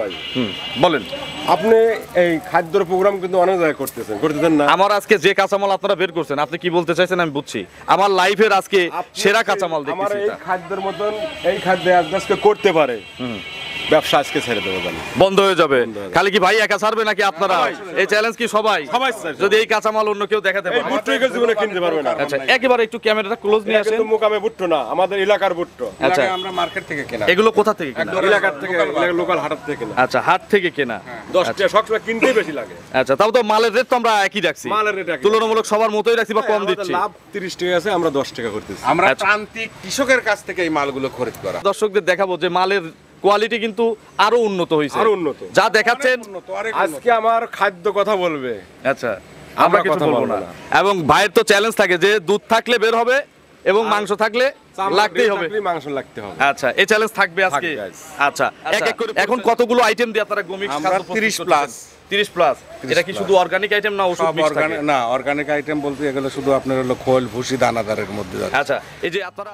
ভাই বলেন। আপনি এই খাদ্যর প্রোগ্রাম কিন্তু অনেক জায়গায় করতেছেন না? আমার আজকে যে কাঁচামাল আপনারা বের করছেন, আপনি কি বলতে চাইছেন আমি বুঝছি। আমার লাইফের আজকে সেরা কাঁচামাল দেখতেছি। আমার এই খাদ্যের মতন এই খাদ্য আজকে করতে পারে, ব্যবসা আজকে ছেড়ে দেবো, বন্ধ হয়ে যাবে। খালি কি ভাই একা ছাড়বে নাকি আপনারা? এই চ্যালেঞ্জ কি সবাই যদি এই কাঁচামাল অন্য কেউ দেখাতে পারে? জীবনে কিনতে পারবে না। আচ্ছা, একেবারে একটু ক্যামেরাটা ক্লোজ নিয়ে আসেন। মুকামে ভুট্টো না, আমাদের এলাকার ভুট্টো। আচ্ছা, আমরা মার্কেট থেকে কেনা। এগুলো কোথা থেকে কেনা? এলাকার থেকে, লোকাল হাট থেকে কেনা। আচ্ছা, হাট থেকে কেনা। 10 টাকা সবসময় কিনতেই বেশি লাগে। আচ্ছা, তাও তো মালের রেট তো আমরা একই রাখছি, মালের রেট একই, তুলনামূলক সবার মতোই রাখছি বা কম দিচ্ছি। লাভ 30 টাকা আছে, আমরা 10 টাকা করতেছি। আমরা প্রান্তিক কৃষকের কাছ থেকে এই মালগুলো খরিদ করা। দর্শকদের দেখাবো যে মালের কোয়ালিটি কিন্তু আরো উন্নত হয়েছে, আরো উন্নত। যা দেখাচ্ছেন আজকে আমার খাদ্য কথা বলবে। আচ্ছা, আমরা কিছু বলবো না। এবং ভাইয়ের তো চ্যালেঞ্জ থাকে যে দুধ থাকলে বের হবে এবং মাংস থাকলে লাগতেই হবে, মাংস লাগতে হবে। আচ্ছা, এই চ্যালেঞ্জ থাকবে আজকে। আচ্ছা, এক এক করে এখন কতগুলো আইটেম দিয়ে আপনারা গমিক্স খাদ্য 30 প্লাস। 30 প্লাস। এটা কি শুধু অর্গানিক আইটেম না ওষুধ মিক্স থাকে? না, অর্গানিক আইটেম বলতে এগুলো শুধু আপনার হলো খোল, ভুসি, দানাদারের মধ্যে যাচ্ছে। আচ্ছা, এই যে আপনারা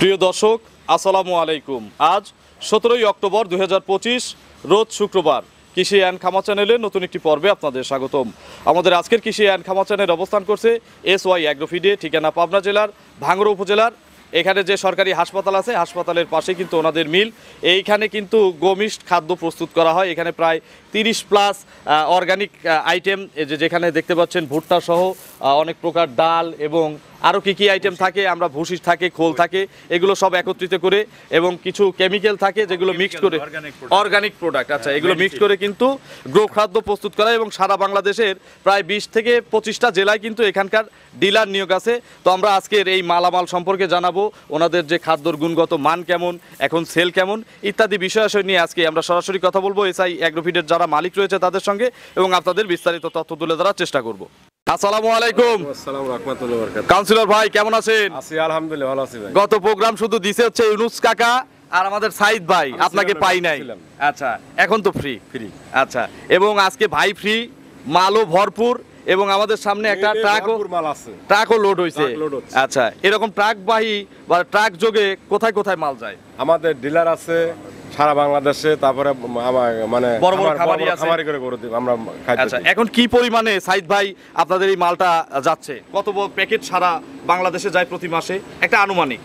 প্রিয় দর্শক, আসসালামু আলাইকুম। আজ 17ই অক্টোবর 2025, রোজ শুক্রবার। কৃষি অ্যান্ড খামা চ্যানেলের নতুন একটি পর্বে আপনাদের স্বাগতম। আমাদের আজকের কৃষি অ্যান্ড খামা চ্যানেল অবস্থান করছে SY অ্যাগ্রোফিডে, ঠিকানা পাবনা জেলার ভাঙ্গুড়া উপজেলার। এখানে যে সরকারি হাসপাতাল আছে, হাসপাতালের পাশে কিন্তু ওনাদের মিল। এইখানে কিন্তু গোমিষ্ট খাদ্য প্রস্তুত করা হয়। এখানে প্রায় 30 প্লাস অর্গানিক আইটেম, যেখানে দেখতে পাচ্ছেন ভুট্টা সহ অনেক প্রকার ডাল এবং আরও কী কী আইটেম থাকে, আমরা ভুসি থাকে, খোল থাকে, এগুলো সব একত্রিত করে এবং কিছু কেমিক্যাল থাকে যেগুলো মিক্স করে অর্গানিক প্রোডাক্ট। আচ্ছা, এগুলো মিক্স করে কিন্তু গ্রো খাদ্য প্রস্তুত করা, এবং সারা বাংলাদেশের প্রায় 20 থেকে 25টা জেলায় কিন্তু এখানকার ডিলার নিয়োগ আছে। তো আমরা আজকের এই মালামাল সম্পর্কে জানাবো, ওনাদের যে খাদ্যর গুণগত মান কেমন, এখন সেল কেমন ইত্যাদি বিষয় নিয়ে আজকে আমরা সরাসরি কথা বলবো SY অ্যাগ্রোফিডের যারা মালিক রয়েছে তাদের সঙ্গে, এবং আপনাদের বিস্তারিত তথ্য তুলে ধরার চেষ্টা করব। আসসালামু আলাইকুম। আসসালামু রাহমাতুল্লাহি ওয়া বারাকাতুহু। কাউন্সিলর ভাই কেমন আছেন? আছি আলহামদুলিল্লাহ, ভালো আছি ভাই। গত প্রোগ্রাম শুধু দিছে হচ্ছে ইউনুস কাকা আর আমাদের সাইদ ভাই, আপনাকে পাই নাই। আচ্ছা, এখন তো ফ্রি। আচ্ছা, এবং আজকে ভাই ফ্রি, মালও ভরপুর, এবং আমাদের সামনে একটা ট্রাকও লোড হয়েছে। আচ্ছা, এরকম ট্রাকবাহী বা ট্রাক যোগে কোথায় কোথায় মাল যায়? আমাদের ডিলার আছে সারা বাংলাদেশে, তারপরে মানে বড় বড় খামারি করে আমরা খাদ্য। আচ্ছা, এখন কি পরিমাণে সাইদ ভাই আপনাদের এই মালটা যাচ্ছে? কত প্যাকেট সারা বাংলাদেশে যায় প্রতি মাসে? একটা আনুমানিক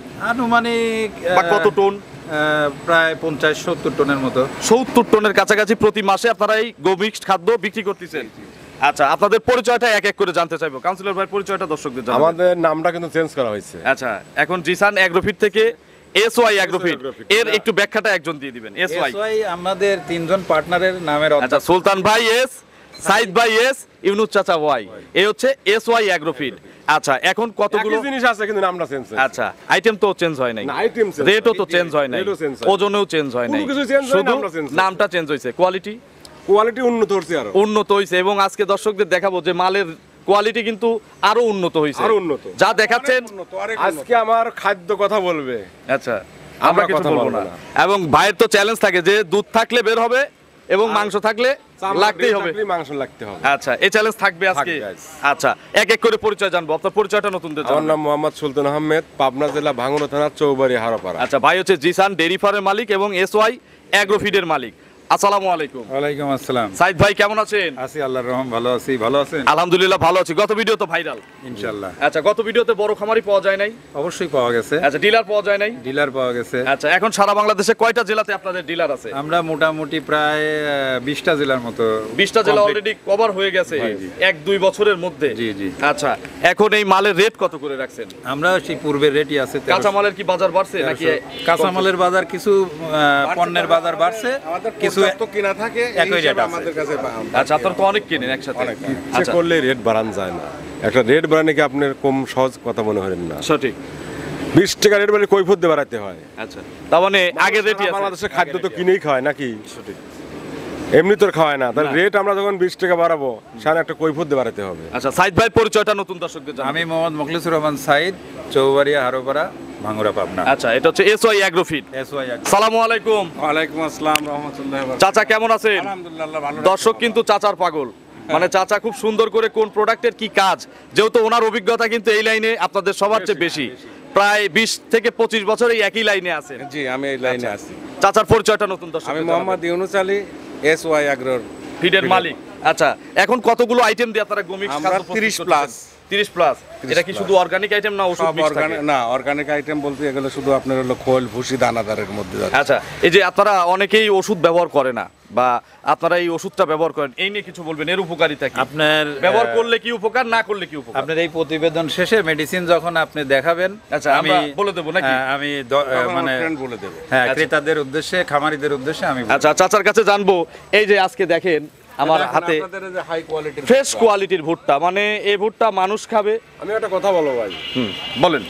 বা কত টন? প্রায় 50-70 টনের মতো। 70 টনের কাছাকাছি প্রতি মাসে আপনারা এই গোমিক্সড খাদ্য বিক্রি করতেছেন। আচ্ছা, আপনাদের পরিচয়টা এক এক করে জানতে চাইবো। কাউন্সিলর ভাই, পরিচয়টা দর্শকদের জানাবেন। আমাদের নামটা কিন্তু চেঞ্জ করা হয়েছে। আচ্ছা, এখন জিসান অ্যাগ্রোফিড থেকে SY অ্যাগ্রোফিড, এর একটু ব্যাখ্যাটা একজন দিয়ে দিবেন। SY আমাদের 3 জন পার্টনারের নামের। আচ্ছা, সুলতান ভাই এস, সাইদ ভাই এস, ইউনুস চাচা ওয়াই, এই হচ্ছে SY অ্যাগ্রোফিড। আচ্ছা, এখন কতগুলো জিনিস আছে কিন্তু নামটা চেঞ্জ। আচ্ছা, আইটেম তো চেঞ্জ হয় নাই, রেটও তো চেঞ্জ হয় নাই, ওজনেও চেঞ্জ হয় নাই, শুধু নামটা চেঞ্জ হয়েছে। কোয়ালিটি উন্নত হয়েছে, এবং আজকে দর্শকদের দেখাবো যে মালের কোয়ালিটি কিন্তু আরো উন্নত হয়েছে, যা দেখাচ্ছেন। আজকে আমার খাদ্য কথা বলবে। আচ্ছা, আমরা কিছু কথা বলবো বলবো না। না। এবং ভাইয়ের তো চ্যালেঞ্জ থাকে যে দুধ থাকলে বের হবে এবং মাংস থাকলে লাগতেই হবে। মাংস লাগতে হবে। আচ্ছা, এই চ্যালেঞ্জ থাকবে আজকে। থাকবে আজ। আচ্ছা, এক এক করে পরিচয় জানবো। আপনার পরিচয়টা নতুনদের আমার জানাবেন। নাম মোহাম্মদ সুলতান আহমেদ, পাবনা জেলা ভাঙ্গুড়া থানা চৌবাড়ি হারোপাড়া। আচ্ছা, ভাই হচ্ছে জিসান ডেইরি ফার্মের মালিক এবং এসওয়াই অ্যাগ্রো ফিডের মালিক। আসসালামু আলাইকুম। ওয়ালাইকুম আসসালাম। সাইদ ভাই কেমন আছেন? আছি আল্লাহর রহম, ভালো আছি। ভালো আছেন? আলহামদুলিল্লাহ ভালো আছি। গত ভিডিও তো ভাইরাল। ইনশাআল্লাহ। আচ্ছা, গত ভিডিওতে বড় খামারি পাওয়া যায় নাই? অবশ্যই পাওয়া গেছে, আচ্ছা, ডিলার পাওয়া যায় নাই? ডিলার পাওয়া গেছে। আচ্ছা, এখন সারা বাংলাদেশে কয়টা জেলাতে আপনাদের ডিলার আছে? আমরা মোটামুটি প্রায় 20টা জেলার মতো। 20টা জেলা complete। অলরেডি কভার হয়ে গেছে জি, জি। 1-2 বছরের মধ্যে। জি, জি। আচ্ছা, এখন এই মালের রেট কত করে রাখছেন? আমরা সেই পূর্বের রেটই আছে। কাঁচা মালের কি বাজার বাড়ছে নাকি? কাঁচামালের বাজার কিছু, পণ্যের বাজার বাড়ছে, কিছু তো কিনা থাকে এই একই হিসাবে rate আছে। আমাদের কাছে আচ্ছা, আপনারা তো অনেক কিনেন একসাথে। ইচ্ছে আচ্ছা, করলে রেট বাড়ানো যায় না। একটা রেট বাড়ানো কি আপনার কম সহজ কথা মনে হয় না? সঠিক। 20 টাকা রেট বাড়লে কৈফত দিয়ে বাড়াতে হয়। আচ্ছা, তার মানে আগের রেটই আছে। বাংলাদেশের খাদ্য তো কিনেই খাওয়ায় নাকি? এমনি তো আর খাওয়ায় না। তাহলে রেট আমরা যখন 20 টাকা বাড়াবো, সারা একটা কৈফত দিয়ে বাড়াতে হবে। আচ্ছা, সাইদ ভাই পরিচয়টা নতুন দর্শকদের জানাবেন। আমি মোহাম্মদ মুখলিসুর রহমান সাইদ, চৌবাড়িয়া হারোপাড়া, ভাঙ্গুড়া, পাবনা। আচ্ছা, এটা হচ্ছে এসওয়াই অ্যাগ্রো ফিড। এসওয়াই সালামু আলাইকুম। ওয়ালাইকুম আসসালাম রাহমাতুল্লাহি ওয়া বারাকাতুহু। চাচা কেমন আছেন? আলহামদুলিল্লাহ ভালো। দর্শক কিন্তু চাচার পাগল, মানে চাচা খুব সুন্দর করে কোন প্রোডাক্টের কি কাজ, যেহেতু ওনার অভিজ্ঞতা কিন্তু এই লাইনে আপনাদের সবার চেয়ে বেশি, প্রায় 20 থেকে 25 বছর এই একই লাইনে আছেন। জি, আমি এই লাইনে আছি। চাচার পরিচয়টা নতুন দর্শক। আমি মোহাম্মদ ইউনুস আলী, এসওয়াই আগ্রোর ফিডের মালিক। আচ্ছা, এখন কতগুলো আইটেম দিয়ে আপনারা গমিক্স আমরা খাদ্য প্রস্তুত 30 করতেছেন? প্লাস। 30 প্লাস। 30 এটা কি plus। শুধু অর্গানিক আইটেম না ওষুধ সব মিক্স থাকে? অর্গানিক না, অর্গানিক আইটেম বলতে এগুলো শুধু আপনার হলো খোল, ভুসি, দানাদারের মধ্যে যাচ্ছে। আচ্ছা, এই যে আপনারা অনেকেই ওষুধ ব্যবহার করে না, বা আপনারা এই ওষুধটা ব্যবহার করেন, এই নিয়ে কিছু বলবেন, এর উপকারিতা কি? আপনার ব্যবহার করলে কি উপকার, না করলে কি উপকার? আপনার এই প্রতিবেদন শেষে মেডিসিন যখন আপনি দেখাবেন, আচ্ছা, আমরা বলে দেবো নাকি? আমি মানে মানে বলে দেবে। হ্যাঁ, আচ্ছা। ক্রেতাদের উদ্দেশ্যে, খামারিদের উদ্দেশ্যে আমি বলবো। আচ্ছা, চাচার কাছে জানবো। এই যে আজকে দেখেন আমার হাতে হাই কোয়ালিটির ফ্রেশ কোয়ালিটির ভুট্টা, মানে এই ভুট্টা মানুষ খাবে। আমি একটা কথা বলবো ভাই, বলেন।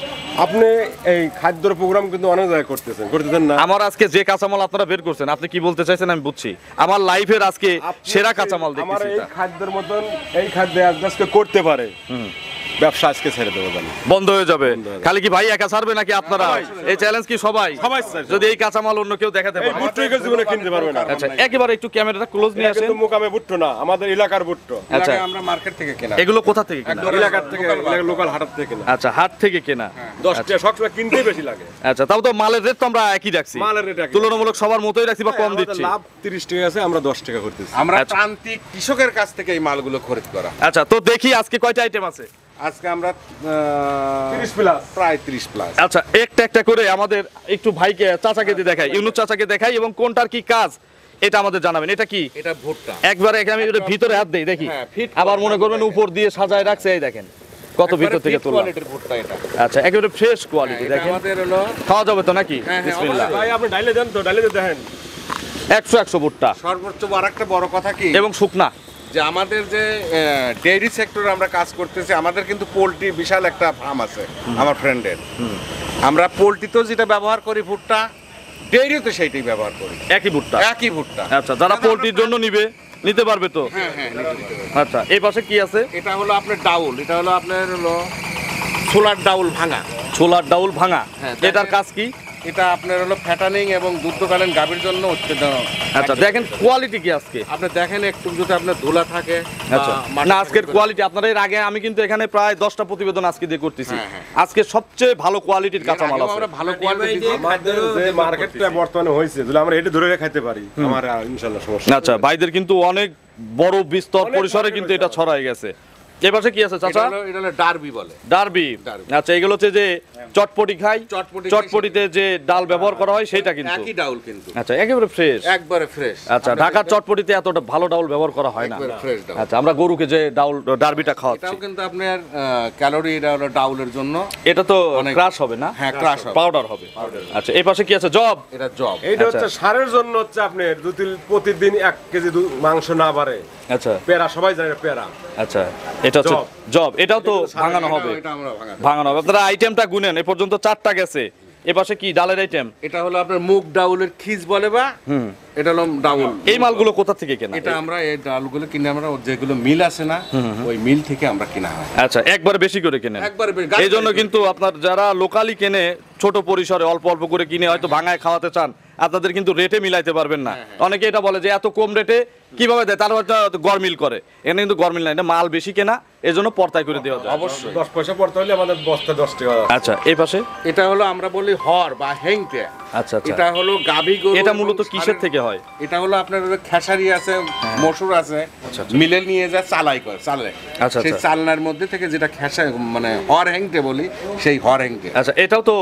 আপনি এই খাদ্যর প্রোগ্রাম কিন্তু অনেক জায়গায় করতেছেন না? আমার আজকে যে কাঁচামাল আপনারা বের করছেন, আপনি কি বলতে চাইছেন আমি বুঝছি। আমার লাইফের আজকে সেরা কাঁচামাল আমার দেখতেছি এই এটা। খাদ্যের মতন এই খাদ্য আজকে করতে পারে, ব্যবসা আজকে ছেড়ে দেবো জানি। বন্ধ হয়ে যাবে। খালি কি ভাই একা ছাড়বে নাকি আপনারা? এই চ্যালেঞ্জ কি সবাই? সবাই ছাড়বে। যদি এই কাঁচামাল অন্য কেউ দেখাতে এই পারে। বুট্টো এই জীবনে কিনতে পারবে না। আচ্ছা, একেবারে একটু ক্যামেরাটা ক্লোজ নিয়ে আসেন। কিন্তু মুকামে বুট্টো না, আমাদের এলাকার বুট্টো। আচ্ছা, আমরা মার্কেট থেকে কেনা। এগুলো কোথা থেকে কেনা? এলাকার থেকে, লোকাল হাট থেকে না। আচ্ছা, হাট থেকে কেনা। 10 টাকা সবসময় কিনতেই বেশি লাগে। আচ্ছা, তাও তো মালের রেট তো আমরা একই রাখছি, মালের রেট একই। তুলনামূলক সবার মতোই রাখছি বা কম আমাদের দিচ্ছি। লাভ 30 টাকা আছে, আমরা 10 টাকা করতেছি। আমরা আচ্ছা। প্রান্তিক কৃষকের কাছ থেকে এই মালগুলো খরিদ করা। আচ্ছা, তো দেখি আজকে কয়টা আইটেম আছে। আজকে আমরা 30 প্লাস। প্রায় 30 প্লাস। আচ্ছা, একটা একটা করে আমাদের একটু ভাইকে, চাচাকে দিয়ে দেখাই, ইউনুস চাচাকে দেখাই, এবং কোনটার কি কাজ এটা আমাদের জানাবেন। এটা কি? এটা ভুট্টা। একবারে এখানে আমি ওটা ভিতরে হাত দেই দেখি, হ্যাঁ, fit আবার মনে করবেন উপর দিয়ে সাজায় রাখছে, এই দেখেন কত ভিতর থেকে তোলা। কোয়ালিটির ভুট্টা এটা। আচ্ছা, একেবারে ফ্রেশ কোয়ালিটি এটা দেখেন। আমাদের হলো খাওয়া যাবে তো নাকি? হ্যাঁ, বিসমিল্লাহ। ভাই আপনি ডাইলে দেন তো, ডাইলে দেখেন। 100 ভুট্টা সর্বোচ্চ আরেকটা বড় কথা কি, এবং শুকনা। যে আমাদের যে ডেইরি সেক্টরে আমরা কাজ করতেছি, আমাদের কিন্তু পোলট্রি বিশাল একটা ফার্ম আছে আমার ফ্রেন্ডের। আমরা পোলট্রিতেও যেটা ব্যবহার করি ভুট্টা, ডেইরিতে সেইটাই ব্যবহার করি, একই ভুট্টা। একই ভুট্টা। আচ্ছা, যারা পোল্ট্রির জন্য নিতে পারবে তো? হ্যাঁ হ্যাঁ, নিতে পারবে। আচ্ছা, এই পাশে কি আছে? এটা হলো আপনার ডাউল, এটা হলো আপনার হলো সোলার ডাউল ভাঙা। ছোলার ডাউল ভাঙা। হ্যাঁ, এটার কাজ কি? এটা আপনার হলো ফ্যাটানিং এবং দুগ্ধকালীন গাভীর জন্য অত্যন্ত। আচ্ছা, দেখেন কোয়ালিটি কি আজকে। আপনি দেখেন একটু যদি আপনার ধুলা থাকে আচ্ছা, না আজকের কোয়ালিটি, আপনারা এর আগে আমি কিন্তু এখানে প্রায় 10টা প্রতিবেদন আজকে দিয়ে করতেছি। হ্যাঁ, হ্যাঁ। আজকে সবচেয়ে ভালো কোয়ালিটির কাঁচামাল আছে। আমরা ভালো কোয়ালিটি আমাদের যে মার্কেটটা বর্তমানে হয়েছে, যদি আমরা এটা ধরে খাইতে পারি, আমার ইনশাআল্লাহ সমস্যা নেই। আচ্ছা, ভাইদের কিন্তু অনেক বড় বিস্তর পরিসরে কিন্তু এটা ছড়াই গেছে। এই পাশে কি আছে চাচা? এটা হলো ডারবি বলে। ডারবি। ডারবি। আচ্ছা, এগুলো হচ্ছে যে চটপটি খাই, চটপটি খাই, চটপটিতে যে ডাল ব্যবহার করা হয় সেটা কিন্তু। একই ডাউল কিন্তু, আচ্ছা, একেবারে ফ্রেশ। একবারে ফ্রেশ। আচ্ছা, ঢাকার চটপটিতে এতটা ভালো ডাউল ব্যবহার করা হয় না। একবারে fresh ডাউল। আচ্ছা, আমরা গরুকে যে ডাউল ডারবিটা খাওয়াচ্ছি, এটাও কিন্তু আপনার ক্যালোরি, এটা হলো ডাউলের জন্য। এটা তো অনেক- ক্রাশ হবে না? হ্যাঁ, ক্রাশ হবে। পাউডার হবে। আচ্ছা, এই পাশে কি আছে? জব। এটা জব। এইটা আচ্ছা। হচ্ছে সারের জন্য, হচ্ছে আপনার প্রতিদিন 1 কেজি মাংস না বাড়ে। আচ্ছা পেরা সবাই জানে, পেরা। আচ্ছা, এটা হচ্ছে জব। এটাও তো ভাঙানো হবে। এটা আমরা ভাঙা। ভাঙানো হবে। আপনারা আইটেমটা গুনেন, এ পর্যন্ত 4টা গেছে। এ পাশে কি ডালের আইটেম? এটা হলো আপনার মুগ ডাউলের খিজ বলে, বা এটা হলো ডাউল। এই মালগুলো কোথা থেকে কেনা? এটা আমরা এই ডালগুলো কিনে, আমরা যেগুলো মিল আছে না, ওই মিল থেকে আমরা কিনা হয়। আচ্ছা, একবার বেশি করে কেনেন। একবারে এই জন্য কিন্তু আপনার যারা লোকালি কেনে ছোট পরিসরে অল্প অল্প করে কিনে হয়তো ভাঙায় খাওয়াতে চান, আপনাদের কিন্তু রেটে মিলাইতে পারবেন না। অনেকে এটা বলে যে এত কম রেটে কিভাবে দেয়, তার হয়তো গরমিল করে। এখানে কিন্তু গরমিল না, এটা মাল বেশি কেনা, এজন্য পর্তায় করে দেওয়া যায়। অবশ্যই 10 পয়সা পড়তে হলে আমাদের বস্তা 10 টাকা। আচ্ছা, এই পাশে এটা হলো আমরা বলি হর বা হেংটে। আচ্ছা আচ্ছা, এটা হলো গাভী গরু। এটা মূলত এবং কিসের ষাঁড়ের- থেকে হয়? এটা হলো আপনার হলো খেসারি আছে, মসুর আছে, মিলে নিয়ে যায় চালাই করে চালে। আচ্ছা, সেই আচ্ছা। চালনার মধ্যে থেকে যেটা খেসা মানে হর হেংটে বলি, সেই হর হেংটে। আচ্ছা, এটাও তো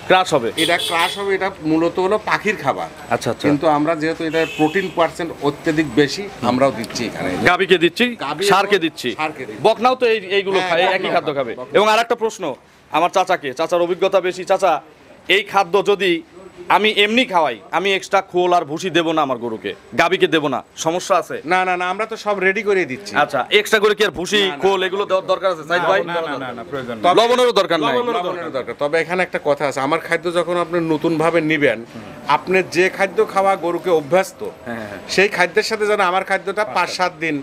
ক্রাশ হবে। এটা ক্রাশ হবে, এটা মূলত হলো পাখির খাবার। আচ্ছা আচ্ছা, কিন্তু আমরা যেহেতু এটা প্রোটিন পার্সেন্ট অত্যাধিক বেশি, আমরাও দিচ্ছি এখানে। গাবিকে দিচ্ছি, গাভী ষাঁড়কে এবং দিচ্ছি, ষাঁড়কে দিচ্ছি। বকনাও তো এইগুলো হ্যাঁ, খায়, একই বকনাও খাদ্য খায়, খাবে। বকনাও। এবং আরেকটা প্রশ্ন আমার চাচার অভিজ্ঞতা বেশি। চাচা, এই খাদ্য যদি আমি এমনি খাওয়াই, আমি এক্সট্রা খোল আর ভুসি দেবো না আমার গরুকে, গাবিকে দেবো না, সমস্যা আছে? না না না, আমরা তো সব রেডি করে দিচ্ছি। আচ্ছা, এক্সট্রা করে কি আর ভুসি খোল এগুলো দেওয়ার দরকার আছে সাইদ ভাই? না না না প্রয়োজন নেই। তবে- লবণেরও দরকার নাই। লবণের দরকার। তবে এখানে একটা কথা আছে, আমার খাদ্য যখন আপনি নতুন ভাবে নিবেন, আপনি যে খাদ্য খাওয়া গরুকে অভ্যস্ত, সেই খাদ্যের সাথে যেন আমার খাদ্যটা 5-7 দিন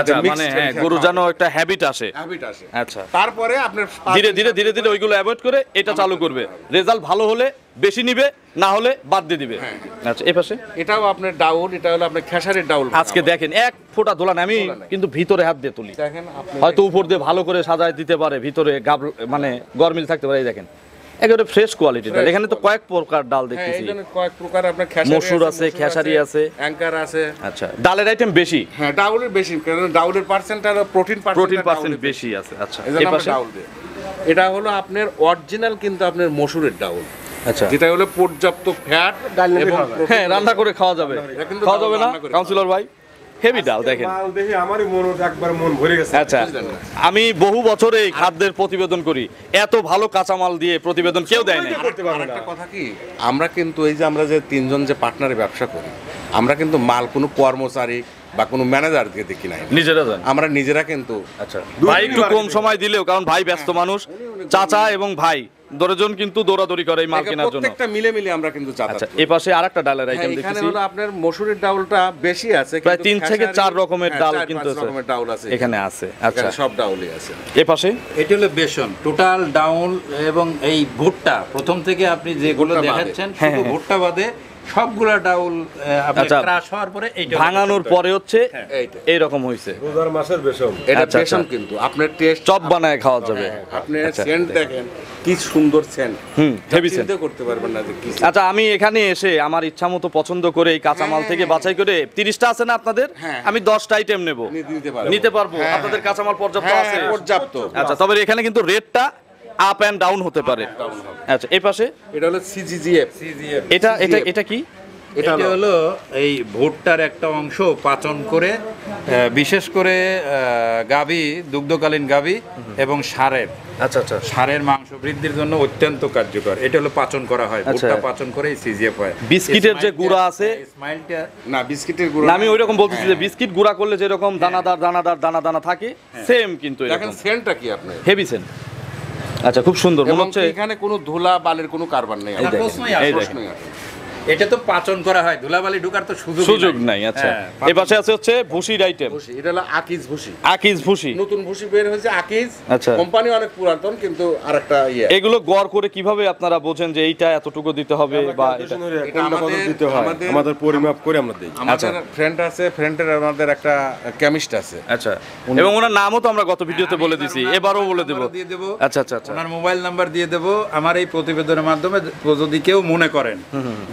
আচ্ছা, মানে হ্যাঁ, গরু যেন একটা হ্যাবিট আসে। হ্যাবিট আসে। আচ্ছা, তারপরে আপনার ধীরে ধীরে ধীরে ধীরে ওইগুলো অ্যাভয়েড করে এটা চালু করবে। রেজাল্ট ভালো হলে বেশি নিবে, না হলে বাদ দিয়ে দিবে। আচ্ছা, এই পাশে এটাও আপনার ডাউল, এটা হলো আপনার খেসারির ডাউল। আজকে দেখেন এক ফোঁটা দোলা নেই, আমি কিন্তু ভিতরে হাত দিয়ে তুলি। দেখেন আপনি, হয়তো উপর দিয়ে ভালো করে সাজায় দিতে পারে, ভিতরে মানে গরমিল থাকতে পারে। এই দেখেন একেবারে ফ্রেশ কোয়ালিটি। এখানে তো কয়েক প্রকার ডাল হ্যাঁ, দেখতেছি, এই জন্য কয়েক প্রকার আপনার খেসারি মসুর আছে, খেসারি আছে। অ্যাঙ্কার আছে। আচ্ছা, ডালের আইটেম বেশি, হ্যাঁ, ডাউলের বেশি, কারণ ডাউলের পার্সেন্ট আর প্রোটিন প্রোটিন পার্সেন্ট বেশি আছে। আচ্ছা, এই পাশে ডাউল দিয়ে। এটা হলো আপনার অরিজিনাল, কিন্তু আপনার মসুরের ডাউল, আচ্ছা, যেটা হলো পর্যাপ্ত ফ্যাট এবং হ্যাঁ, রান্না করে খাওয়া যাবে। এটা কিন্তু খাওয়া যাবে না রান্না করে কাউন্সিলর ভাই? হেভি ডাল দেখেন। মাল দেখি আমারই একবার মন ভরে গেছে। আচ্ছা, আমি বহু বছরে এই খাদ্যের প্রতিবেদন করি, এত ভালো কাঁচামাল দিয়ে প্রতিবেদন কেউ দেয় না। আরেকটা কথা কি, আমরা কিন্তু এই যে আমরা যে তিনজন যে পার্টনারে ব্যবসা করি, আমরা কিন্তু মাল কোনো কর্মচারী বা কোনো ম্যানেজারকে দেখি নাই, নিজেরা জান। আমরা নিজেরা কিন্তু। আচ্ছা, ভাই একটু কম সময় দিলেও, কারণ ভাই ব্যস্ত মানুষ, চাচা এবং ভাই দুজন কিন্তু দৌড়াদৌড়ি করে এই মাল কেনার জন্য। প্রত্যেকটা মিলে মিলে আমরা কিন্তু আচ্ছা, যাতায়াত করি। এই পাশে আরেকটা ডালের হ্যাঁ, আইটেম এখানে দেখতেছি, হলো আপনার মসুরের ডাউলটা বেশি আছে, প্রায় কিন্তু 3 থেকে খেসারি- 4 রকমের হ্যাঁ, ডাল 4-5 কিন্তু আছে। রকমের ডাউল আছে এখানে আছে। আচ্ছা, এখানে সব ডাউলই আছে। এই পাশে এটা হলো বেসন, টোটাল ডাউন এবং এই ভুট্টা প্রথম থেকে আপনি যেগুলো ভুট্টা বাদে। দেখাচ্ছেন হ্যাঁ, শুধু হ্যাঁ। ভুট্টা বাদে সবগুলা ডাউল আপনি আচ্ছা, ক্রাশ হওয়ার পরে এইটা ভাঙানোর পরে হচ্ছে এইটা। এইরকম হইছে। রোজার মাসের বেশম। এটা আচ্ছা, বেসন, আচ্ছা। কিন্তু আপনার টেস্ট, চপ বানায় খাওয়া যাবে। আপনি সেন্ট দেখেন কি সুন্দর সেন্ট, হেভি সেন্ট। চিন্তা করতে পারবেন না যে কি scent। আচ্ছা, আমি এখানে এসে আমার ইচ্ছা মতো পছন্দ করে এই কাঁচামাল থেকে বাছাই করে 30টা আছে না আপনাদের, হ্যাঁ। আমি 10টা আইটেম নেব, নিতে পারবো। হ্যাঁ, আপনাদের কাঁচামাল পর্যাপ্ত হ্যাঁ, আছে? পর্যাপ্ত। আচ্ছা, তবে এখানে কিন্তু রেটটা আপ এন্ড ডাউন হতে পারে। আচ্ছা, এই পাশে এটা হলো সিজিজিএফ। এটা এটা এটা কি? এটা এটা হলো এই ভুট্টার একটা অংশ পাচন করে, বিশেষ করে গাভী, দুগ্ধকালীন গাভী এবং ষাঁড়ের আচ্ছা আচ্ছা, ষাঁড়ের মাংস বৃদ্ধির জন্য অত্যন্ত কার্যকর। এটা হলো পাচন করা হয়, আচ্ছা। ভুট্টা পাচন করে এই সিজিএফ হয়। বিস্কিটের যে গুঁড়া আছে, স্মাইলটা না, বিস্কিটের গুঁড়ো না, আমি ওইরকম বলতেছি যে বিস্কিট গুঁড়া করলে যেরকম দানাদার দানাদার দানা দানা থাকে, সেম কিন্তু দেখেন সেন্টটা কি আপনার, হেভি সেন। আচ্ছা, খুব সুন্দর মনে এবং হচ্ছে। এখানে কোনো ধুলা বালির কোনো কারবার নেই। এই দেখেন, প্রশ্নই আসে এই না। দেখেন, প্রশ্নই আসে না। এটা তো পাচন করা হয়, ধুলাবালি ঢোকার তো সুযোগ নাই। আচ্ছা, হ্যাঁ, এই পাশে আছে হচ্ছে ভুসির আইটেম, ভুসি, এটা হলো আকিজ ভুসি। আকিজ ভুসি। নতুন ভুসি বের হয়েছে আকিজ। আচ্ছা। কোম্পানি অনেক পুরাতন, কিন্তু আরেকটা ইয়ে। এগুলো গড় করে কিভাবে আপনারা বোঝেন যে এইটা এতটুকু দিতে হবে বা এটা? কোনটা কত দিতে হয় আমাদের পরিমাপ করে আমরা দেই। আমাদের ফ্রেন্ড আছে, ফ্রেন্ডের আমাদের একটা কেমিস্ট আছে। আচ্ছা, এবং ওনার নামও তো আমরা গত ভিডিওতে বলে দিছি, এবারও বলে দেব। দিয়ে দেবো। আচ্ছা আচ্ছা আচ্ছা, ওনার মোবাইল নাম্বার দিয়ে দেবো। আমার এই প্রতিবেদনের মাধ্যমে যদি কেউ মনে করেন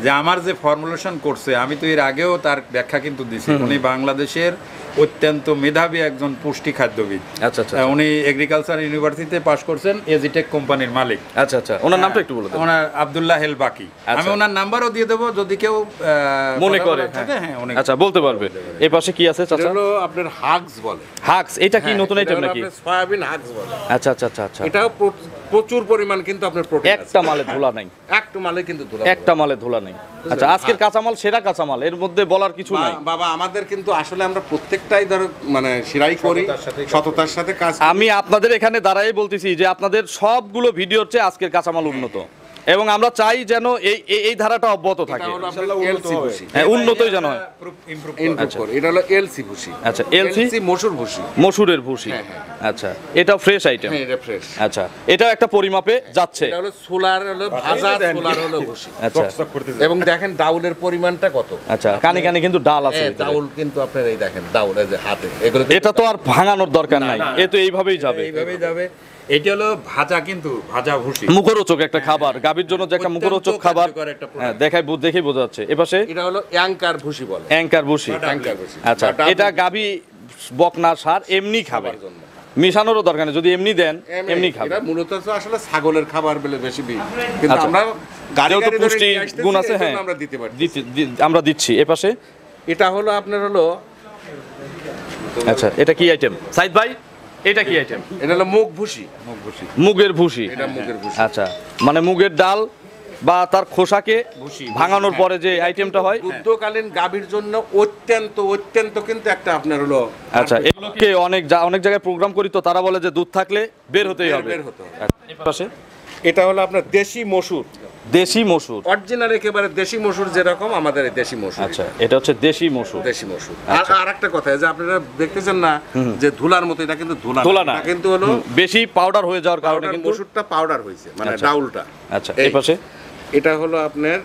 যে আমার যে ফর্মুলেশন করছে, আমি তো এর আগেও তার ব্যাখ্যা কিন্তু দিছি। উনি বাংলাদেশের অত্যন্ত মেধাবী একজন পুষ্টি খাদ্যবিদ। আচ্ছা আচ্ছা উনি এগ্রিকালচার ইউনিভার্সিটিতে পাশ করছেন, এজিটেক কোম্পানির মালিক। আচ্ছা আচ্ছা, ওনার নামটা একটু বলে দেন। ওনার আব্দুল্লাহ হেল বাকি। আচ্ছা। আমি ওনার নাম্বারও দিয়ে দেবো, যদি কেউ মনে কথা করে। বলার থাকে, হ্যাঁ উনি আচ্ছা, বলতে পারবে। এই পাশে কি আছে এটা চাচা? হলো আপনার হাগস বলে। হাক্স, এটা কি নতুন এটা আইটেম হলো নাকি? আপনার সয়াবিন হাগস বলে। আচ্ছা আচ্ছা আচ্ছা আচ্ছা, এটাও প্রচুর পরিমাণ কিন্তু আপনার প্রোটিন আছে। একটা মালে ধুলা নাই, একটা মালে কিন্তু ধুলা একটা মালে ধুলা নাই। আচ্ছা, আজকের কাঁচামাল সেরা কাঁচামাল, এর মধ্যে বলার কিছু নাই। বাবা, আমাদের কিন্তু আসলে আমরা প্রত্যেকটাই ধরো মানে সিরাই করি, সততার সাথে কাজ করি। আমি আপনাদের এখানে দাঁড়াই বলতেছি যে আপনাদের সবগুলো ভিডিওর চেয়ে আজকের কাঁচামাল উন্নত। এবং আমরা চাই যেন এই ধারাটা অব্যাহত থাকে। এটা হলো আপনার ইনশাআল্লাহ উন্নত এলসি হবে। ভুসি। হ্যাঁ, উন্নতই যেন হয়। ইমপ্রুভ ইমপ্রুভ করে। এটা হলো এলসি ভুসি। আচ্ছা, এলসি মসুর ভুসি। মসুরের ভুসি। হ্যাঁ, আচ্ছা, এটাও ফ্রেশ আইটেম। হ্যাঁ, এটা ফ্রেশ। আচ্ছা, এটাও একটা পরিমাপে যাচ্ছে। এটা হলো সোলার, হলো ভাজা সোলার হলো ভুসি। আচ্ছা চকচক করতেছে। এবং দেখেন ডাউলের পরিমাণটা কত। আচ্ছা, কানে কানে কিন্তু ডাল আছে হ্যাঁ, ভিতরে। ডাউল কিন্তু আপনার এই দেখেন ডাউল এই যে হাতে এগুলো এটা তো আর ভাঙানোর দরকার নাই, এ তো এইভাবেই যাবে। এইভাবেই যাবে। এটা হলো ভাজা, কিন্তু ভাজা ভুসি। মুখরোচক একটা খাবার, গাভীর জন্য যে একটা মুখরোচক খাবার। কার্যকর একটা product। হ্যাঁ, দেখেই বোঝা যাচ্ছে। এপাশে এটা হলো অ্যাঙ্কার ভুসি বলে। অ্যাঙ্কার ভুসি। অ্যাঙ্কার ভুসি। আচ্ছা, বা ডাব এটা গাভী বকনা সার এমনি খাবে, খাবার জন্য। মিশানোরও দরকার নেই, যদি এমনি দেন এমনি খাবে। এটা মূলত তো আসলে ছাগলের খাবার বলে বেশি কিন্তু আচ্ছা। আমরা গাড়ি যেহেতু গাড়ি ধরে পুষ্টি নিয়ে আসতেছি, গুণ আছে, এই জন্য হ্যাঁ আমরা দিতে পারি। আমরা দিচ্ছি। এপাশে এটা হলো আপনার হলো আচ্ছা, এটা কি আইটেম সাইদ ভাই? এটা কি আইটেম? এটা হলো মুগ ভুসি। মুগের ভুসি। এটা মুগের ভুসি। আচ্ছা, মানে মুগের ডাল বা তার খোসাকে ভাঙানোর পরে যে আইটেমটা হয়। দুগ্ধকালীন গাভীর জন্য অত্যন্ত অত্যন্ত কিন্তু একটা আপনার হলো আচ্ছা, এগুলোকে অনেক জায়গায় প্রোগ্রাম করি তো তারা বলে যে দুধ থাকলে বের হতেই হবে। বের হতে হবে। আচ্ছা, এই পাশে এটা হলো আপনার দেশি মসুর, দেশি মসুর। অরিজিনাল একেবারে দেশি মসুর যেরকম আমাদের এই দেশি মসুর। আচ্ছা, এটা হচ্ছে দেশি মসুর। দেশি মসুর। আর একটা কথা যে আপনারা দেখতেছেন না যে ধুলার মতো, এটা কিন্তু ধুলা না, এটা কিন্তু হলো বেশি পাউডার হয়ে যাওয়ার কারণে পাউডার, কিন্তু। মসুরটা পাউডার হয়েছে, মানে আচ্ছা। ডাউলটা। আচ্ছা, এই পাশে এটা হলো আপনার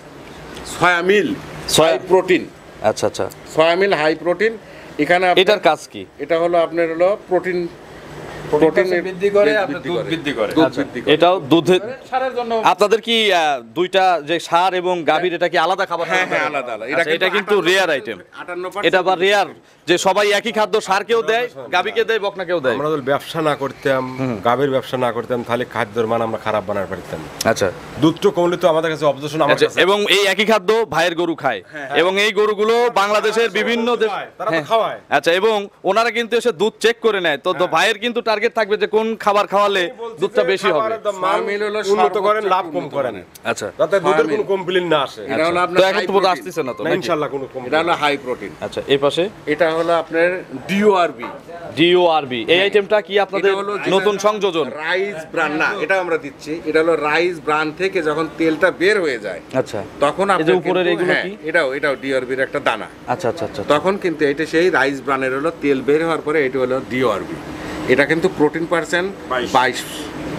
সয়া মিল, সয়া- হাই প্রোটিন। আচ্ছা আচ্ছা, সয়া মিল হাই প্রোটিন। এখানে আপনার- এটার কাজ কি? এটা হলো আপনার হলো প্রোটিন বৃদ্ধি করে, আপনার দুধ বৃদ্ধি করে। দুধ আচ্ছা, বৃদ্ধি করে। এটাও দুধের সারের জন্য আপনাদের কি দুইটা যে সার এবং গাভীর এটা কি আলাদা খাবার? হ্যাঁ, হ্যাঁ, আলাদা আলাদা। আচ্ছা, এটা কিন্তু রেয়ার আইটেম। 58% এটা আবার রেয়ার যে সবাই একই খাদ্য সারকেও দেয়, গাভীকে দেয়, বকনাকেও দেয়। আমরা যদি ব্যবসা না করতাম, গাভীর ব্যবসা না করতাম, তাহলে খাদ্যের মান আমরা খারাপ বানাতে পারতাম। আচ্ছা দুধটা কমলে তো আমাদের কাছে অবজেকশন আমার আচ্ছা, কাছে। এবং এই একই খাদ্য ভাইয়ের গরু খায়, এবং এই গরুগুলো বাংলাদেশের বিভিন্ন দেশ। তারা তো হ্যাঁ। খাওয়ায়। আচ্ছা, এবং ওনারা কিন্তু এসে দুধ চেক করে নেয়, তো ভাইয়ের কিন্তু টার্গেট থাকবে যে কোন খাবার খাওয়ালে দুধটা বেশি হবে। খাবারের দাম মান মিল হলো উন্নত করেন, সর্বোচ্চ লাভ কম উন্নত করেন, মানের। আচ্ছা, যাতে দুধের কোনো কমপ্লেন না আসে। এটা হলো তো আপনার এখন high তো বোধ protein। আসতেছে না তো না, নাকি? ইনশাআল্লাহ কোনো এটা হলো হাই প্রোটিন। আচ্ছা, এই পাশে এটা হলো আপনার ডিওআরবি। ডিওআরবি, এই আইটেমটা কি আপনাদের এটা হলো যেটা নতুন সংযোজন? রাইস ব্রান না, এটা আমরা দিচ্ছি। এটা হলো রাইস ব্রান থেকে যখন তেলটা বের হয়ে যায়, আচ্ছা, তখন এই যে আপনার উপরের কিন্তু- এগুলো হ্যাঁ, কি? এটাও ডিওআরবির একটা দানা। আচ্ছা আচ্ছা আচ্ছা, তখন কিন্তু এটা সেই রাইস ব্রানের হলো তেল বের হওয়ার পরে এটা হলো ডিওআরবি। এটা কিন্তু প্রোটিন পার্সেন্ট 22।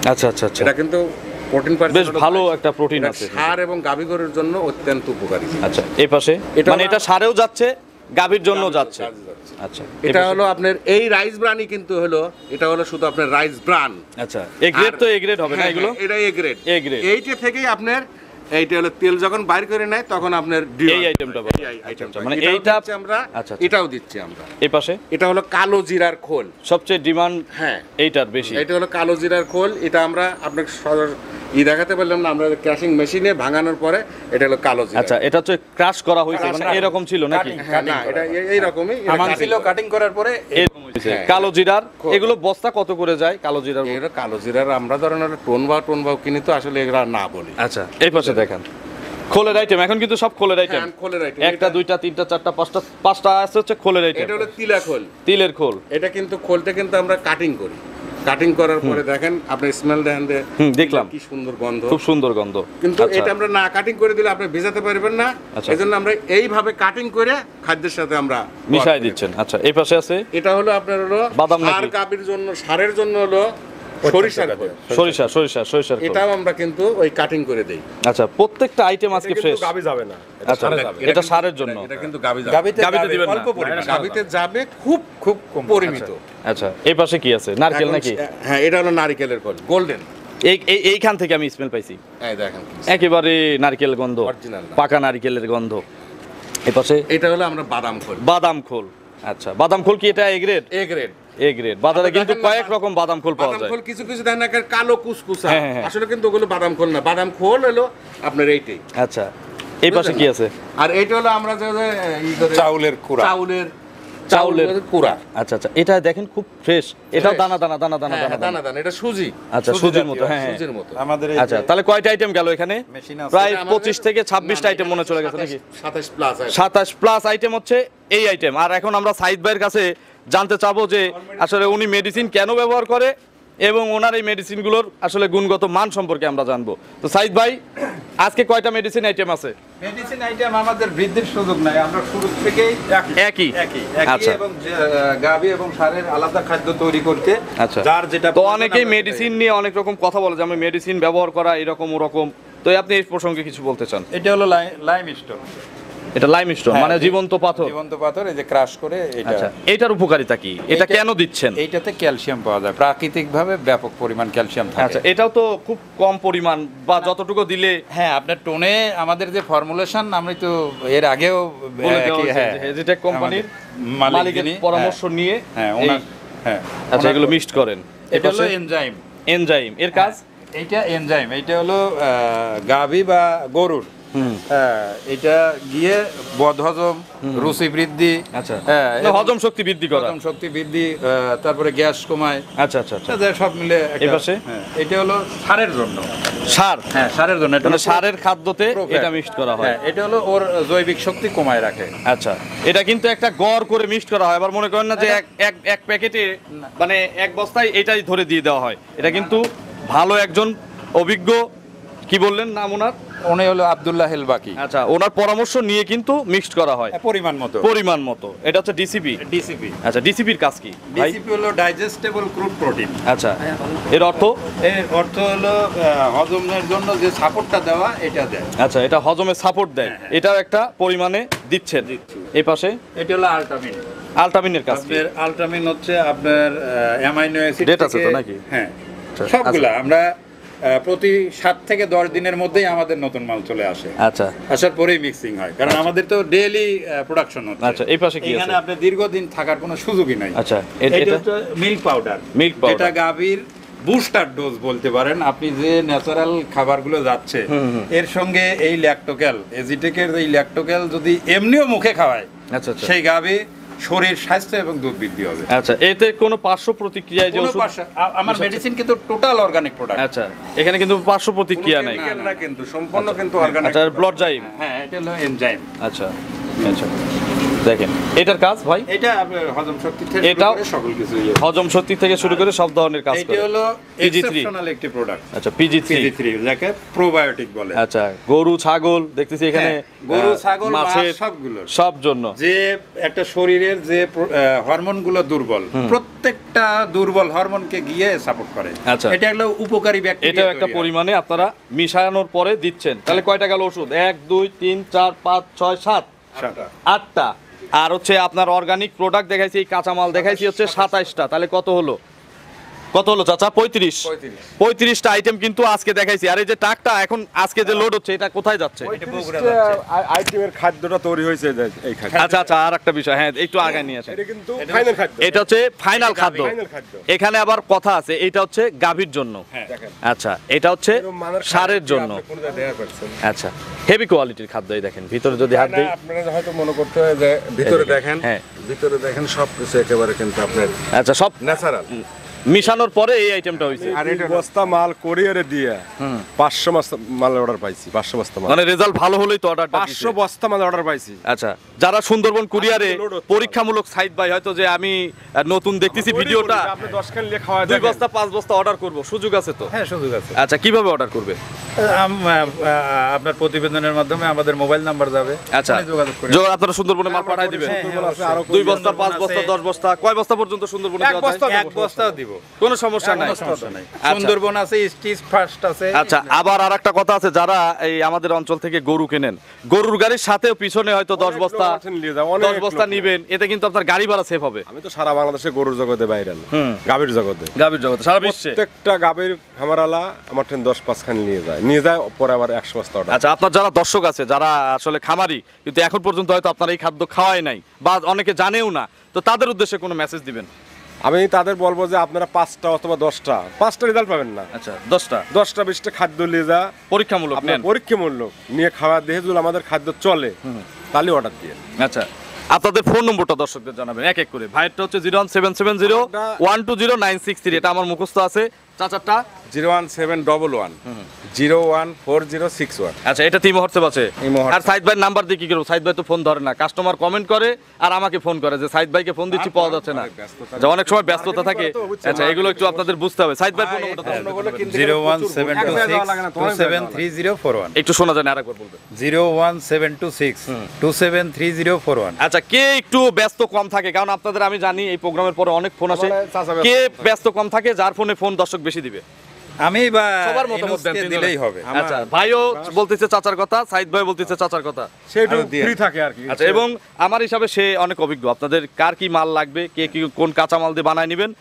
আচ্ছা আচ্ছা আচ্ছা, এটা কিন্তু প্রোটিন বেশ পার্সেন্ট ভালো একটা প্রোটিন আছে। সার এবং গাভী গরুর জন্য অত্যন্ত উপকারী। আচ্ছা, এই পাশে এটা মানে হলো- এটা সারেও যাচ্ছে, গাভীর জন্য যাচ্ছে। কাজে যাচ্ছে। আচ্ছা, এটা হলো আপনার এই রাইস ব্রানই কিন্তু হলো, এটা হলো শুধু আপনার রাইস ব্রান। আচ্ছা, এ গ্রেড তো এ গ্রেড হবে না এগুলো? এটা এ গ্রেড। A grade। এইটা থেকেই আপনার এইটা হলো তেল যখন বাইর করে নেয় তখন আপনার এই আইটেমটা পাবে। আইটেমটা মানে এটাও এইটা- দিচ্ছি আমরা, আচ্ছা, আচ্ছা। এটাও দিচ্ছি আমরা। এই পাশে এটা হলো কালো জিরার খোল। সবচেয়ে ডিমান্ড হ্যাঁ, এইটার বেশি। এটা হলো কালো জিরার খোল। এটা আমরা আপনাকে দেখাতে পারলাম না, আমরা ক্র্যাশিং মেশিনে ভাঙানোর পরে এটা হলো কালো জিরা। আচ্ছা, এটা হচ্ছে ক্রাশ করা হয়েছে, মানে এরকম ছিল নাকি? হ্যাঁ, না, এটা এইরকমই। আমার ছিল কাটিং করার পরে এরকম হয়েছে। হ্যাঁ। কালো জিরার এগুলো বস্তা কত করে যায় কালো জিরার? এটা কালো জিরার আমরা ধরেন টোন বাউ কিনি তো আসলে এগুলা না বলি। আচ্ছা, এই পাশে দেখেন খোলের আইটেম, এখন কিন্তু সব খোলের আইটেম। হ্যাঁ, খোলের item। একটা এটা- দুইটা তিনটা চারটা পাঁচটা আছে হচ্ছে খোলের আইটেম। এটা হলো তিলা খোল। তিলের খোল। এটা কিন্তু খোলটা কিন্তু আমরা কাটিং করি। কাটিং করার পরে দেখেন আপনি স্মেল দেখেন যে দেখলাম। কি সুন্দর গন্ধ। খুব সুন্দর গন্ধ। কিন্তু আচ্ছা, এটা আমরা না কাটিং করে দিলে আপনি ভেজাতে পারবেন না। আচ্ছা। এজন্য আমরা এইভাবে কাটিং করে খাদ্যের সাথে আমরা মিশাই দিচ্ছেন। আচ্ছা, এই পাশে আছে এটা হলো আপনার হলো বাদাম নাকি? সার গাভীর জন্য, সারের জন্য হলো সরিষার খোল। সরিষার খোল। এটাও আমরা কিন্তু ওই কাটিং করে দেই। আচ্ছা, প্রত্যেকটা আইটেম আজকে এটা ফ্রেশ। কিন্তু গাভী যাবে না, এটা আচ্ছা, সারে যাবে। এটা সারের জন্য। এটা কিন্তু গাভী যাবে। গাবিতে গাভীতে দিবেন না? অল্প পরিমাণ। গাভীতে যাবে খুব খুব কম। পরিমিত। আচ্ছা, এই পাশে কি আছে? নারকেল এখন- নাকি? হ্যাঁ, এটা হলো নারকেলের খোল, গোল্ডেন। এইখান থেকে আমি স্মেল পাইছি, এই দেখেন একেবারে নারকেল গন্ধ, Original না। পাকা নারকেলের গন্ধ। এই পাশে এটা হলো আমরা বাদাম খোল, বাদাম খোল। আচ্ছা, বাদাম খোল কি এটা A grade? A grade. A grade. বাজারে কিন্তু দেখেন না, কয়েক রকম বাদাম খোল পাওয়া বাদাম যায়। খোল কিছু কিছু দেখেন না কালো কুসকুসা, হ্যাঁ, হ্যাঁ। আসলে কিন্তু ওগুলো বাদাম খোল না। বাদাম খোল হলো আপনার এইটাই। আচ্ছা, এই পাশে কি আছে? আর এইটা হলো আমরা যে ই করে চাউলের কুড়া। চাউলের কুড়া। আচ্ছা আচ্ছা, এটা দেখেন খুব ফ্রেশ। এটাও Fresh। দানা দানা দানা দানা হ্যাঁ, দানা দানা দানা, এটা সুজি। আচ্ছা, সুজির মতো। হ্যাঁ হ্যাঁ। সুজির মতো। আমাদের এই আচ্ছা, তাহলে কয়টা আইটেম গেল এখানে? মেশিন আছে। প্রায় এটা আমাদের- 25 থেকে 26টা আইটেম মনে চলে গেছে নাকি? 27 প্লাস। 27 প্লাস আইটেম হচ্ছে এই আইটেম। আর এখন আমরা সাইদ ভাইয়ের কাছে জানতে চাবো যে আসলে উনি মেডিসিন কেন ব্যবহার করে এবং ওনার এই মেডিসিনগুলোর আসলে গুণগত মান সম্পর্কে আমরা জানবো। তো সাইদ ভাই, আজকে কয়টা মেডিসিন আইটেম আছে? মেডিসিন আইটেম আমাদের বৃদ্ধির সুযোগ নাই, আমরা শুরু থেকেই একই। আচ্ছা, এবং গাভী এবং ষাঁড়ের আলাদা খাদ্য তৈরি করতে আচ্ছা, যার যেটা তো অনেকেই মেডিসিন নিয়ে অনেক রকম কথা বলে যে আমি মেডিসিন ব্যবহার করা এরকম ওরকম, তো আপনি এই প্রসঙ্গে কিছু বলতে চান? এটা হলো লাইম স্টোন। এটা লাইমস্টোন মানে জীবন্ত পাথর। জীবন্ত পাথর, এই যে ক্রাশ করে এটা। আচ্ছা, এটার উপকারিতা কি? এটা কেন দিচ্ছেন? এইটাতে ক্যালসিয়াম পাওয়া যায়, প্রাকৃতিকভাবে ব্যাপক পরিমাণ ক্যালসিয়াম থাকে। আচ্ছা, এটাও তো খুব কম পরিমাণ বা যতটুকু দিলে। হ্যাঁ, আপনার টোনে আমাদের যে ফর্মুলেশন, আমি তো এর আগেও হেজিটেক কোম্পানির মালিকের পরামর্শ নিয়ে আচ্ছা এগুলো মিক্সড করেন। এটা হলো এনজাইম। এনজাইম এর কাজ? এইটা এনজাইম, এইটা হলো গাভী বা গরুর, এটা গিয়ে বদহজম, রুচি বৃদ্ধি, আচ্ছা হজম শক্তি বৃদ্ধি করা, হজম শক্তি বৃদ্ধি, তারপরে গ্যাস কমায়। আচ্ছা আচ্ছা আচ্ছা, সব মিলে এই পাশে এটা হলো সারের জন্য। সার? হ্যাঁ, সারের জন্য। এটা সারের খাদ্যতে এটা মিক্সড করা হয়। হ্যাঁ, এটা হলো ওর জৈবিক শক্তি কমায় রাখে। আচ্ছা, এটা কিন্তু একটা গড় করে মিক্সড করা হয়। আবার মনে করেন না যে এক প্যাকেটে মানে এক বস্তায় এটাই ধরে দিয়ে দেওয়া হয়। এটা কিন্তু ভালো একজন অভিজ্ঞ, কি বললেন নাম ওনার? উনি হলো আব্দুল্লাহ হেল বাকি। আচ্ছা, ওনার পরামর্শ নিয়ে কিন্তু মিক্সড করা হয় পরিমাণ মতো। এটা হচ্ছে ডিসিপি। আচ্ছা, ডিসিপির কাজ কি? ডিসিপি হলো ডাইজেস্টেবল ক্রুড প্রোটিন। আচ্ছা, এর অর্থ? এর অর্থ হলো হজমের জন্য যে সাপোর্টটা দেওয়া, এটা দেয়। আচ্ছা, এটা হজমের সাপোর্ট দেয়। এটাও একটা পরিমাণে দিচ্ছেন। এই পাশে এটা হলো আলটামিন। আলটামিনের কাজ কি? আলটামিন হচ্ছে আপনার অ্যামাইনো অ্যাসিড ডেট আছে তো নাকি? হ্যাঁ, সবগুলা আমরা প্রতি 7 থেকে 10 দিনের মধ্যেই আমাদের নতুন মাল চলে আসে। আচ্ছা, আসার পরেই মিক্সিং হয়, কারণ আমাদের তো ডেইলি প্রোডাকশন হচ্ছে। আচ্ছা, এই পাশে কি আছে? এখানে আপনি দীর্ঘদিন থাকার কোনো সুযোগই নাই। আচ্ছা, এটা হচ্ছে মিল্ক পাউডার। এটা গাভীর বুস্টার ডোজ বলতে পারেন। আপনি যে ন্যাচারাল খাবারগুলো যাচ্ছে, এর সঙ্গে এই ল্যাকটোক্যাল, এজিটেকের এই ল্যাকটোক্যাল যদি এমনিও মুখে খাওয়ায়, আচ্ছা, সেই গাভী শরীর, স্বাস্থ্য এবং দুধ বৃদ্ধি হবে। আচ্ছা, এতে কোনো পার্শ্ব প্রতিক্রিয়া যে ওষুধ? আমার মেডিসিন কিন্তু টোটাল অর্গানিক প্রোডাক্ট। আচ্ছা, এখানে কিন্তু পার্শ্ব প্রতিক্রিয়া নাই, না, কিন্তু সম্পূর্ণ কিন্তু অর্গানিক। আচ্ছা, ব্লড জাইম। হ্যাঁ, এটা হলো এনজাইম। আচ্ছা আচ্ছা, দেখেন এটার কাজ ভাই? এটা আপনার হজম শক্তি থেকে এটাও সকল কিছু, হজম শক্তি থেকে শুরু করে সব ধরনের কাজ করে। এটা হলো PG3 এক্সেপশনাল একটি প্রোডাক্ট। আচ্ছা, PG3 যাকে প্রোবায়োটিক বলে। আচ্ছা, গরু ছাগল দেখতেছি এখানে, গরু ছাগল মাছের সবগুলো, সব জন্য যে একটা শরীরের যে হরমোনগুলো দুর্বল, প্রত্যেকটা দুর্বল হরমোনকে গিয়ে সাপোর্ট করে। আচ্ছা, এটা হলো উপকারী ব্যাকটেরিয়া। এটা একটা পরিমাণে আপনারা মিশানোর পরে দিচ্ছেন। তাহলে কয়টা গেল ওষুধ? 1 2 3 4 5 6 7 8টা। আর হচ্ছে আপনার অর্গানিক প্রোডাক্ট দেখাইছি, এই কাঁচামাল দেখাইছি হচ্ছে 27টা। তাহলে কত হলো চাচা? 35টা আইটেম কিন্তু আজকে দেখাইছি। আর এই যে ট্রাকটা এখন আজকে যে লোড হচ্ছে, এটা কোথায় যাচ্ছে? আইটেমের খাদ্যটা তৈরি হয়েছে এই খাদ্য। আচ্ছা আচ্ছা, আর একটা বিষয়, হ্যাঁ একটু আগে নিয়ে আসেন। এটা কিন্তু ফাইনাল খাদ্য। এটা হচ্ছে ফাইনাল খাদ্য। এখানে আবার কথা আছে, এটা হচ্ছে গাভীর জন্য। আচ্ছা, এটা হচ্ছে ষাঁড়ের জন্য। আচ্ছা, হেভি কোয়ালিটির খাদ্য। এই দেখেন ভিতরে যদি হাত দিই, আপনারা হয়তো মনে করতে হয় যে ভিতরে দেখেন, হ্যাঁ ভিতরে দেখেন সবকিছু একেবারে কিন্তু আপনার আচ্ছা সব ন্যাচারাল। মিশানোর পরে এই আইটেমটা হইছে। আর এটা বস্তা মাল কোরিয়ারে দিয়ে 500 বস্তা মাল অর্ডার পাইছি। 500 বস্তা মাল, মানে রেজাল্ট ভালো হলেই তো অর্ডারটা 500 বস্তা মাল অর্ডার পাইছি। আচ্ছা, যারা সুন্দরবন কুরিয়ারে পরীক্ষামূলক সাইট বাই, হয়তো যে আমি নতুন দেখতেছি ভিডিওটা, আপনি 10 খান লিয়ে খাওয়া 2 বস্তা 5 বস্তা অর্ডার করব, সুযোগ আছে তো? হ্যাঁ, সুযোগ আছে। আচ্ছা, কিভাবে অর্ডার করবে? আপনার প্রতিবেদনের মাধ্যমে আমাদের মোবাইল নাম্বার যাবে। আচ্ছা, যোগাযোগ করে আপনারা সুন্দরবনে মাল পাঠিয়ে দিবেন। 2 বস্তা 5 বস্তা 10 বস্তা, কয় বস্তা পর্যন্ত সুন্দরবনে দেওয়া যায়? 1 বস্তাও দিব, কোনো সমস্যা নাই। সুন্দরবন আছে, স্টিচ ফার্স্ট আছে। আচ্ছা, আবার আরেকটা কথা আছে, যারা এই আমাদের অঞ্চল থেকে গরু কেনেন, গরুর গাড়ির সাথেও পিছনে হয়তো 10 বস্তা 10 বস্তা নিবেন, এতে কিন্তু আপনার গাড়ি ভাড়া সেভ হবে। আমি তো সারা বাংলাদেশে গরুর জগতে বাইরে, গাভীর জগতে, সারা বিশ্বে প্রত্যেকটা গাভীর খামারালা আমার ট্রেন 10-5 খান নিয়ে যায় পরে আবার 100 বস্তা অর্ডার। আচ্ছা, আপনার যারা দর্শক আছে, যারা আসলে খামারি কিন্তু এখন পর্যন্ত হয়তো আপনার এই খাদ্য খাওয়াই নাই বা অনেকে জানেও না, তো তাদের উদ্দেশ্যে কোনো মেসেজ দিবেন? আমি তাদের বলবো যে আপনারা 5টা অথবা 10টা রেজাল্ট পাবেন না। আচ্ছা, 10টা-20টা খাদ্য নিয়ে যা পরীক্ষামূলক নেন, পরীক্ষামূলক নিয়ে খাওয়া দেখে যদি আমাদের খাদ্য চলে তাহলে অর্ডার দিয়ে। আচ্ছা, আপনাদের ফোন নম্বরটা দর্শকদের জানাবেন এক এক করে। ভাইয়েরটা হচ্ছে 01770 120 963, এটা আমার মুখস্থ আছে। চাচারটা 01711 আচ্ছা, এটা তিন হোয়াটসঅ্যাপ আছে। Imo WhatsApp. আর সাইদ ভাই নাম্বার দিয়ে কি করবো? সাইদ ভাই তো ফোন ধরে না, কাস্টমার কমেন্ট করে আর আমাকে ফোন করে যে সাইদ ভাইকে ফোন দিচ্ছি, পাওয়া যাচ্ছে না। যে অনেক সময় ব্যস্ততা থাকে। আচ্ছা, এগুলো একটু আপনাদের বুঝতে হবে। সাইদ ভাই ফোন নম্বরটা দাও। 01726273041 একটু শোনা যায় না, আরেকবার বলবেন। 01726273041 আচ্ছা, কে একটু ব্যস্ত কম থাকে? কারণ আপনাদের আমি জানি এই প্রোগ্রামের পরে অনেক ফোন আসে। কে ব্যস্ত কম থাকে, যার ফোনে ফোন দর্শক বেশি দিবে? আমি বা সবার মতামত দেন, ইনুসকে তিনজনের। দিলেই হবে। আচ্ছা, ভাইও বলতেছে চাচার কথা, সাইদ ভাই বলতেছে চাচার কথা। সেটা আরো দিয়ে। ফ্রি থাকে আর কি। আচ্ছা, এবং আমার হিসাবে সে অনেক অভিজ্ঞ। আপনাদের কার কি মাল লাগবে, কে কি কোন কাঁচা মাল দিয়ে বানায় নেবেন,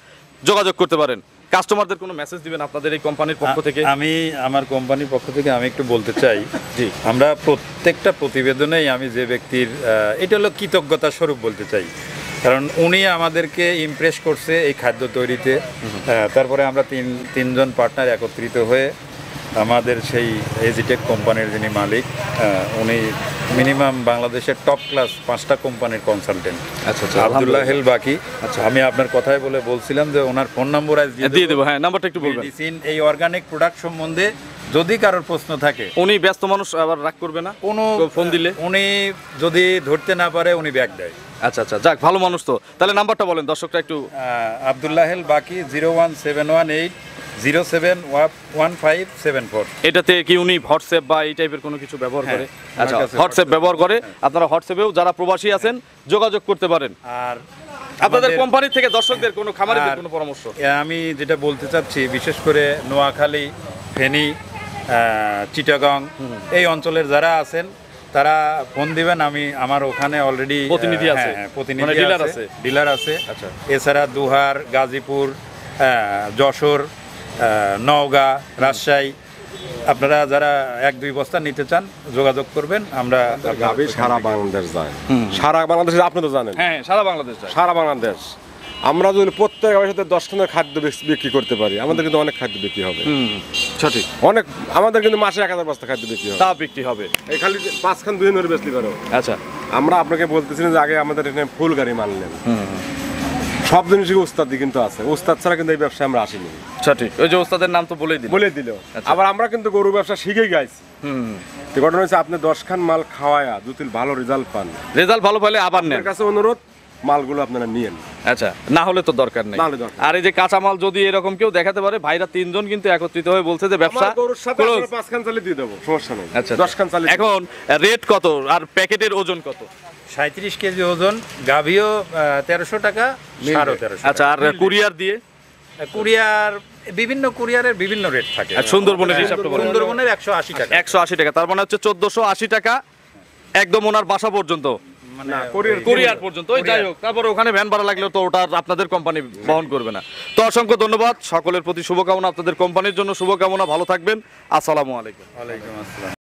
যোগাযোগ করতে পারেন। কাস্টমারদের কোনো মেসেজ দিবেন আপনাদের এই কোম্পানির পক্ষ থেকে? আমি আমার কোম্পানির পক্ষ থেকে আমি একটু বলতে চাই, জি। আমরা প্রত্যেকটা প্রতিবেদনেই আমি যে ব্যক্তির এটা হলো কৃতজ্ঞতা স্বরূপ বলতে চাই, কারণ উনি আমাদেরকে ইমপ্রেস করছে এই খাদ্য তৈরিতে। তারপরে আমরা তিনজন পার্টনার একত্রিত হয়ে আমাদের সেই এজিটেক কোম্পানির যিনি মালিক, উনি মিনিমাম বাংলাদেশের টপ ক্লাস 5টা কোম্পানির কনসালটেন্ট। আচ্ছা, আচ্ছা, আব্দুল্লাহ হেল বাকি। আমি আপনার কথায় বলছিলাম যে ওনার ফোন নম্বর আজ দিয়ে দেবো। হ্যাঁ, নাম্বারটা একটু বলবেন। মেডিসিন এই অর্গানিক প্রোডাক্ট সম্বন্ধে যদি কারোর প্রশ্ন থাকে, উনি ব্যস্ত মানুষ, আবার রাগ করবে না কোনো ফোন দিলে? উনি যদি ধরতে না পারে উনি ব্যাক দেয়। আচ্ছা আচ্ছা, যাক, ভালো মানুষ তো। তাহলে নাম্বারটা বলেন, দর্শকরা একটু। আব্দুল্লাহ হেল বাকি 01718071574। এটাতে কি উনি হোয়াটসঅ্যাপ বা এই টাইপের কোনো কিছু ব্যবহার করে? হ্যাঁ, আচ্ছা, আমার কাছে হোয়াটসঅ্যাপ ব্যবহার করে। আপনারা হোয়াটসঅ্যাপেও যারা প্রবাসী আছেন যোগাযোগ করতে পারেন। আর আপনাদের আমাদের- কোম্পানি থেকে দর্শকদের কোনো খামারিদের আর- কোনো পরামর্শ? আমি যেটা বলতে চাচ্ছি, বিশেষ করে নোয়াখালী, ফেনী, চিটাগং এই অঞ্চলের যারা আছেন তারা ফোন দিবেন। আমার ওখানে অলরেডি প্রতিনিধি আছে? প্রতিনিধি মানে ডিলার আছে, আছে? ডিলার আছে। আচ্ছা। এছাড়া দুহার, গাজীপুর, যশোর, নওগাঁ, রাজশাহী, আপনারা যারা 1-2 বস্তা নিতে চান যোগাযোগ করবেন। আমরা গাভী সারা বাংলাদেশ যায়, সারা বাংলাদেশে আপনি তো জানেন, হ্যাঁ, সারা বাংলাদেশ যায়। সারা বাংলাদেশ। আমরা যদি প্রত্যেক গাভীর সাথে 10 টনের খাদ্য বিক্রি করতে পারি, আমাদের কিন্তু অনেক খাদ্য বিক্রি হবে। সঠিক, অনেক, আমাদের কিন্তু মাসে 1000 বস্তা খাদ্য বিক্রি হবে। তা বিক্রি হবে। এই খালি 5 খান 2 ধরে বেচলি পারো। আচ্ছা, আমরা আপনাকে বলতেছিলাম যে আগে আমাদের এখানে ফুল গাড়ি মানলেন, সব জিনিসই উস্তাদি কিন্তু আছে। উস্তাদ ছাড়া কিন্তু এই ব্যবসায় আমরা আসিনি। সঠিক। ওই যে ওস্তাদের নাম তো বলেই দিল। বলে দিল। আচ্ছা। আবার আমরা কিন্তু গরু ব্যবসা শিখেই গাইছি। তো ঘটনা হচ্ছে, আপনি 10 খান মাল খাওয়ায়া যদি ভালো রেজাল্ট পান, রেজাল্ট ভালো পেলে আবার নেন। আপনার কাছে অনুরোধ, মালগুলো আপনারা নিয়েন। আচ্ছা, না হলে তো দরকার নেই। না হলে দরকার। আর এই যে কাঁচামাল যদি এরকম কেউ দেখাতে পারে, ভাইরা 3 জন কিন্তু একত্রিত হয়ে বলছে যে ব্যবসা আমার গরুর সাথে close। আপনারা 5 খান চালে দিয়ে দেবো, সমস্যা নেই। আচ্ছা, 10 খান চালে এখন রেট কত আর প্যাকেটের ওজন কত? 37 কেজি ওজন, গাভীও 1300 টাকা, 1350। আচ্ছা, আর কুরিয়ার দিয়ে? কুরিয়ার, বিভিন্ন কুরিয়ারের বিভিন্ন রেট থাকে। আর সুন্দরবনের হিসাবটা বলেন। সুন্দরবনের 180 টাকা। 180 টাকা, তার মানে হচ্ছে 1480 টাকা একদম ওনার বাসা পর্যন্ত, না, কোরিয়ার কুরিয়ার পর্যন্ত। ওই যাই হোক, তারপরে ওখানে ভ্যান ভাড়া লাগলে তো ওটা আপনাদের কোম্পানি বহন করবে না। তো অসংখ্য ধন্যবাদ, সকলের প্রতি শুভকামনা, আপনাদের কোম্পানির জন্য শুভকামনা, ভালো থাকবেন। আসসালামু আলাইকুম। ওয়ালাইকুম আসসালাম।